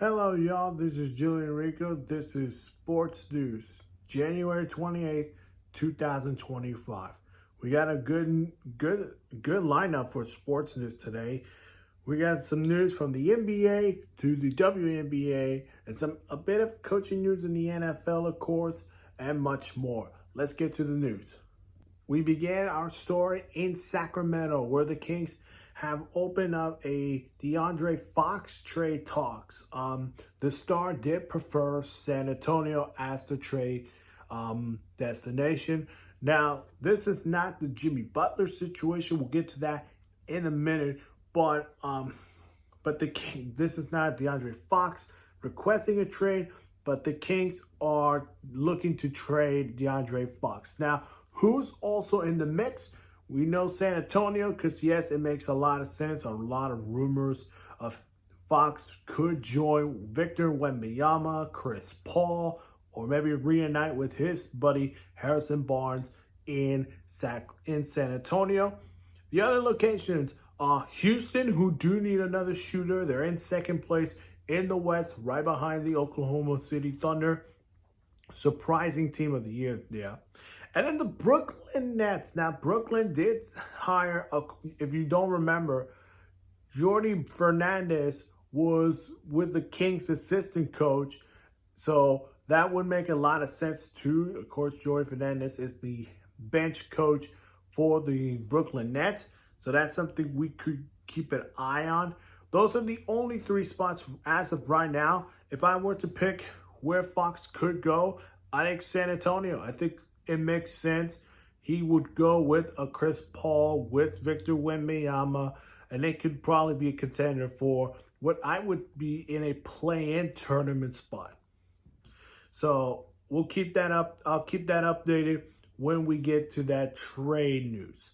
Hello, y'all. This is Julian Rico. This is Sports News, January 28th, 2025. We got a good lineup for sports news today. We got some news from the NBA to the WNBA and a bit of coaching news in the NFL, of course, and much more. Let's get to the news. We began our story in Sacramento, where the Kings have opened up a De'Aaron Fox trade talks. The Star did prefer San Antonio as the trade destination. Now, this is not the Jimmy Butler situation. We'll get to that in a minute. But this is not De'Aaron Fox requesting a trade, but the Kings are looking to trade De'Aaron Fox. Now, who's also in the mix? We know San Antonio because, yes, it makes a lot of sense. A lot of rumors of Fox could join Victor Wembanyama, Chris Paul, or maybe reunite with his buddy Harrison Barnes in San Antonio. The other locations are Houston, who do need another shooter. They're in second place in the West, right behind the Oklahoma City Thunder. Surprising team of the year there. And then the Brooklyn Nets. Now, Brooklyn did hire, if you don't remember, Jordi Fernandez was with the Kings assistant coach. So that would make a lot of sense too. Of course, Jordi Fernandez is the bench coach for the Brooklyn Nets. So that's something we could keep an eye on. Those are the only three spots as of right now. If I were to pick where Fox could go, I think San Antonio. I think it makes sense. He would go with a Chris Paul, with Victor Wembanyama, and they could probably be a contender for what I would be in a play-in tournament spot. So we'll keep that up. I'll keep that updated when we get to that trade news.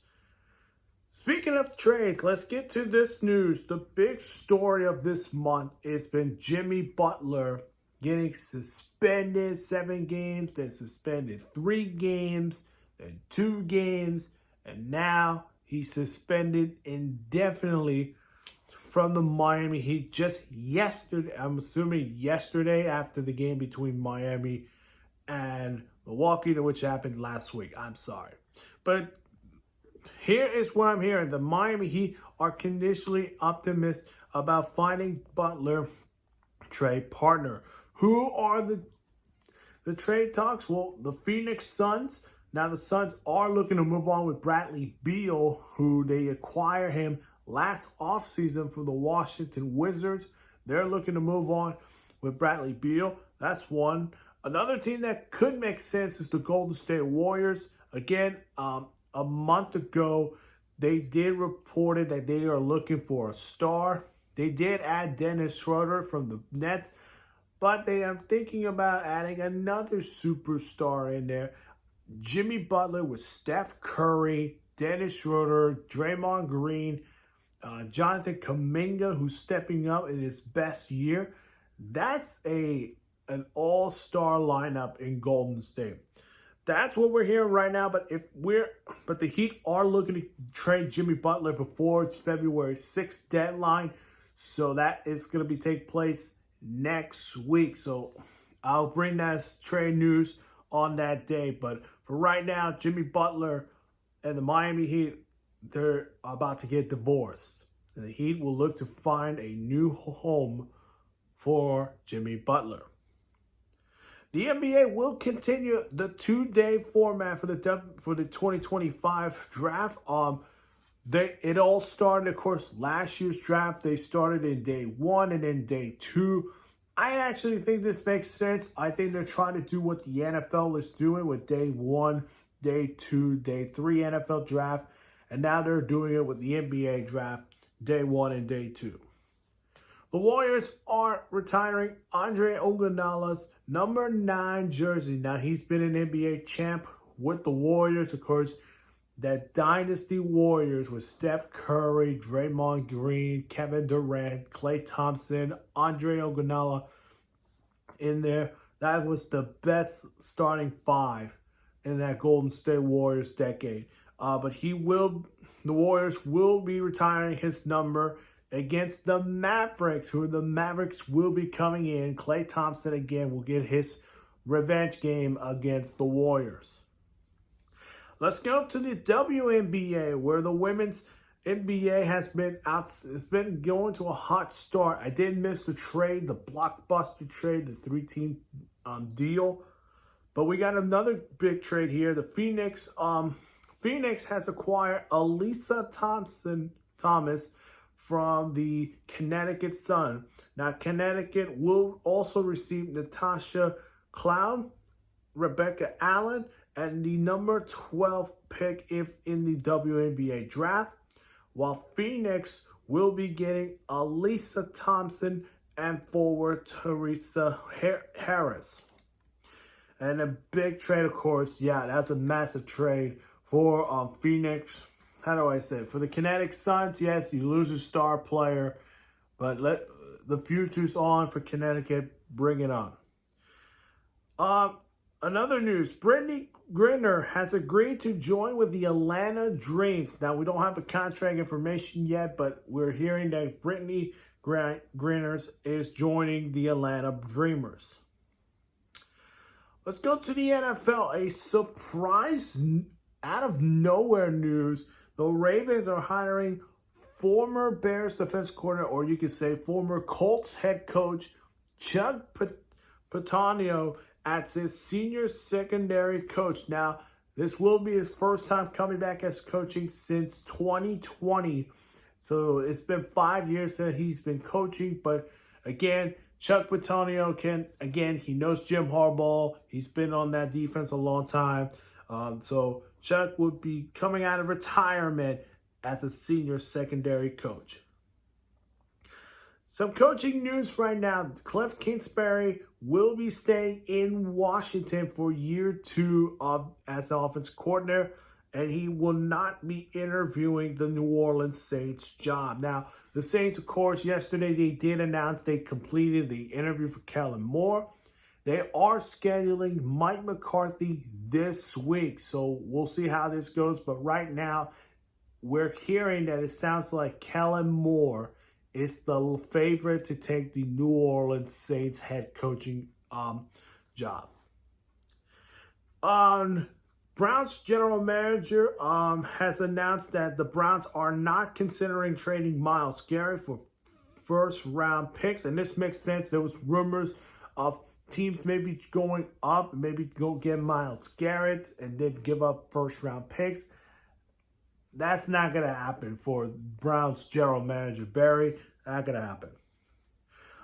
Speaking of trades, let's get to this news. The big story of this month has been Jimmy Butler getting suspended 7 games, then suspended 3 games, then 2 games, and now he's suspended indefinitely from the Miami Heat just yesterday. I'm assuming yesterday after the game between Miami and Milwaukee, which happened last week. I'm sorry. But here is what I'm hearing. The Miami Heat are conditionally optimistic about finding Butler trade partner. Who are the trade talks? Well, the Phoenix Suns. Now, the Suns are looking to move on with Bradley Beal, who they acquired him last offseason from the Washington Wizards. They're looking to move on with Bradley Beal. That's one. Another team that could make sense is the Golden State Warriors. Again, a month ago, they did report that they are looking for a star. They did add Dennis Schroeder from the Nets, but they are thinking about adding another superstar in there. Jimmy Butler with Steph Curry, Dennis Schroeder, Draymond Green, Jonathan Kuminga, who's stepping up in his best year. That's an all-star lineup in Golden State. That's what we're hearing right now. But the Heat are looking to trade Jimmy Butler before its February 6th deadline. So that is going to take place next week. So I'll bring that trade news on that day. But for right now, Jimmy Butler and the Miami Heat, they're about to get divorced. And the Heat will look to find a new home for Jimmy Butler. The NBA will continue the 2-day format for the 2025 draft. It all started, of course, last year's draft. They started in day 1 and then day 2. I actually think this makes sense. I think they're trying to do what the NFL is doing with day 1, day 2, day 3 NFL draft. And now they're doing it with the NBA draft, day 1 and day 2. The Warriors are retiring Andre Iguodala's number 9 jersey. Now, he's been an NBA champ with the Warriors, of course. That Dynasty Warriors with Steph Curry, Draymond Green, Kevin Durant, Klay Thompson, Andre Iguodala in there. That was the best starting 5 in that Golden State Warriors decade. But the Warriors will be retiring his number against the Mavericks, who the Mavericks will be coming in. Klay Thompson again will get his revenge game against the Warriors. Let's go to the WNBA, where the women's NBA has been out. It's been going to a hot start. I did miss the trade, the blockbuster trade, the three-team deal. But we got another big trade here. The Phoenix has acquired Alyssa Thomas from the Connecticut Sun. Now, Connecticut will also receive Natasha Cloud, Rebecca Allen, and the number 12 pick if in the WNBA draft, while Phoenix will be getting Alyssa Thompson and forward Teresa Harris. And a big trade, of course. Yeah, that's a massive trade for Phoenix. How do I say it? For the Connecticut Suns, yes, you lose a star player, but let the future's on for Connecticut. Bring it on. Another news, Brittany Griner has agreed to join with the Atlanta Dreams. Now, we don't have the contract information yet, but we're hearing that Brittany Griner is joining the Atlanta Dreamers. Let's go to the NFL. A surprise out of nowhere news. The Ravens are hiring former Bears defense coordinator, or you could say former Colts head coach, Chuck Patano, as his senior secondary coach. Now, this will be his first time coming back as coaching since 2020. So it's been 5 years that he's been coaching. But again, Chuck Patano he knows Jim Harbaugh. He's been on that defense a long time. So Chuck would be coming out of retirement as a senior secondary coach. Some coaching news right now. Kliff Kingsbury will be staying in Washington for year 2 as the offense coordinator, and he will not be interviewing the New Orleans Saints job. Now, the Saints, of course, yesterday they did announce they completed the interview for Kellen Moore. They are scheduling Mike McCarthy this week, so we'll see how this goes. But right now, we're hearing that it sounds like Kellen Moore is the favorite to take the New Orleans Saints head coaching job. Browns general manager has announced that the Browns are not considering trading Myles Garrett for first-round picks, and this makes sense. There was rumors of teams maybe going up, maybe go get Myles Garrett and then give up first-round picks. That's not going to happen for Browns general manager Barry. Not going to happen.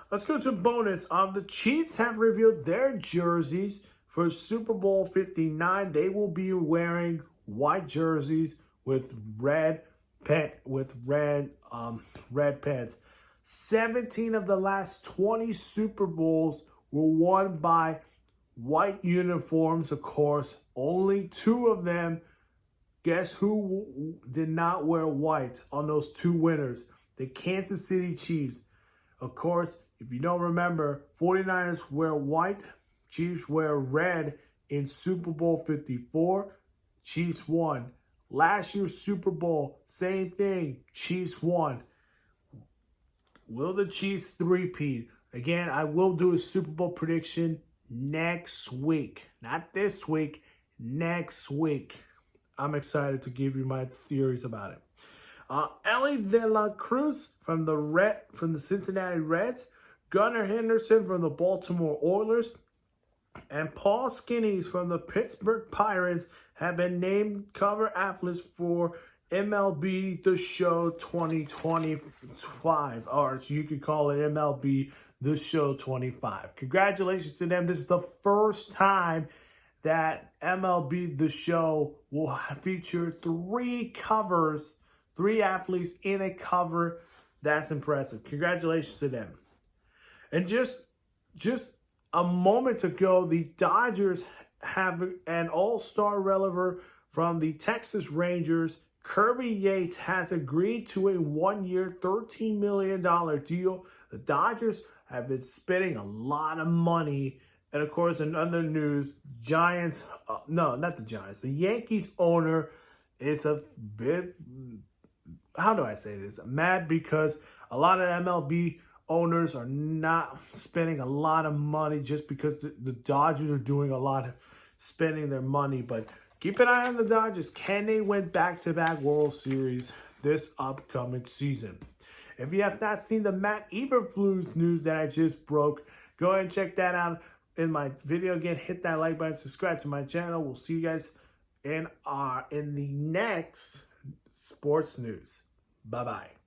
Let's go to bonus. The Chiefs have revealed their jerseys for Super Bowl 59. They will be wearing white jerseys with red pants. 17 of the last 20 Super Bowls were won by white uniforms, of course. Only 2 of them. Guess who did not wear white on those 2 winners? The Kansas City Chiefs. Of course, if you don't remember, 49ers wear white, Chiefs wear red in Super Bowl 54. Chiefs won. Last year's Super Bowl, same thing. Chiefs won. Will the Chiefs three-peat? Again, I will do a Super Bowl prediction next week. Not this week, next week. I'm excited to give you my theories about it. Ellie De La Cruz from the Cincinnati Reds, Gunnar Henderson from the Baltimore Oilers, and Paul Skenes from the Pittsburgh Pirates have been named cover athletes for MLB The Show 2025, or you could call it MLB The Show 25. Congratulations to them. This is the first time that MLB The Show will feature 3 athletes in a cover. That's impressive. Congratulations to them. And just a moment ago, the Dodgers have an all-star reliever from the Texas Rangers. Kirby Yates has agreed to a 1-year, $13 million deal. The Dodgers have been spending a lot of money. And of course, in other news, the Yankees owner is a bit how do I say this? I'm mad because a lot of MLB owners are not spending a lot of money just because the Dodgers are doing a lot of spending their money. But keep an eye on the Dodgers. Can they win back-to-back World Series this upcoming season? If you have not seen the Matt Eberflus news that I just broke, go ahead and check that out in my video. Again, hit that like button, subscribe to my channel. We'll see you guys in the next sports news. Bye-bye.